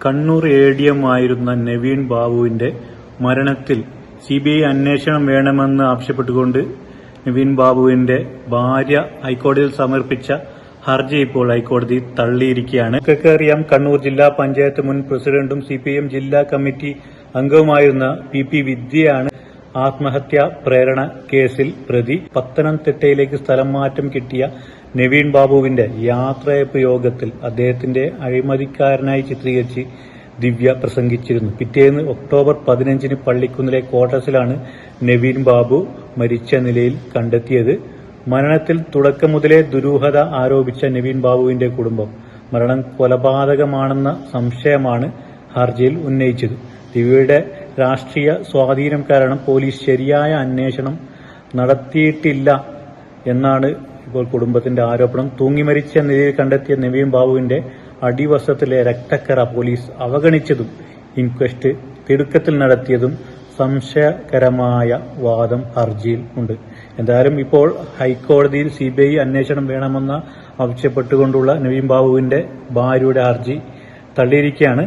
Kannur ADM ആയിരുന്ന നവീൻ ബാബുവിന്റെ മരണത്തിൽ CBI അന്വേഷണം വേണമെന്ന് ആവശ്യപ്പെട്ടുകൊണ്ട് നവീൻ ബാബുവിന്റെ ഭാര്യ ഹൈക്കോടതിയിൽ സമർപ്പിച്ച ഹർജി ഇപ്പോൾ ഹൈക്കോടതി തള്ളിയിരിക്കുകയാണ്. നമുക്കറിയാം, കണ്ണൂർ ജില്ലാ പഞ്ചായത്ത് മുൻ പ്രസിഡന്റും CPIM ജില്ലാ കമ്മിറ്റി അംഗവുമായിരുന്ന PP വിദ്യയാണ് ആത്മഹത്യാ പ്രേരണ കേസിൽ പ്രതി. പത്തനംതിട്ടയിലേക്ക് സ്ഥലം മാറ്റം കിട്ടിയ നവീൻ ബാബുവിന്റെ യാത്രയപ്പ് യോഗത്തിൽ അദ്ദേഹത്തിന്റെ അഴിമതിക്കാരനായി ചിത്രീകരിച്ച് ദിവ്യ പ്രസംഗിച്ചിരുന്നു. പിറ്റേന്ന് ഒക്ടോബർ 15 പള്ളിക്കുന്നിലെ ക്വാർട്ടേഴ്സിലാണ് നവീൻ ബാബു മരിച്ച നിലയിൽ കണ്ടെത്തിയത്. മരണത്തിൽ തുടക്കം മുതലേ ദുരൂഹത ആരോപിച്ച നവീൻ ബാബുവിന്റെ കുടുംബം മരണം കൊലപാതകമാണെന്ന സംശയമാണ് ഹർജിയിൽ ഉന്നയിച്ചത്. ദിവ്യയുടെ രാഷ്ട്രീയ സ്വാധീനം കാരണം പോലീസ് ശരിയായ അന്വേഷണം നടത്തിയിട്ടില്ല എന്നാണ് ഇപ്പോൾ കുടുംബത്തിന്റെ ആരോപണം. തൂങ്ങിമരിച്ച നിലയിൽ കണ്ടെത്തിയ നവീൻ ബാബുവിന്റെ അടിവശത്തിലെ രക്തക്കറ പോലീസ് അവഗണിച്ചതും ഇൻക്വസ്റ്റ് തിടുക്കത്തിൽ നടത്തിയതും സംശയകരമായ വാദം ഹർജിയിൽ ഉണ്ട്. എന്തായാലും ഇപ്പോൾ ഹൈക്കോടതിയിൽ CBI അന്വേഷണം വേണമെന്ന് ആവശ്യപ്പെട്ടുകൊണ്ടുള്ള നവീൻ ബാബുവിന്റെ ഭാര്യയുടെ ഹർജി തള്ളിയിരിക്കുകയാണ്.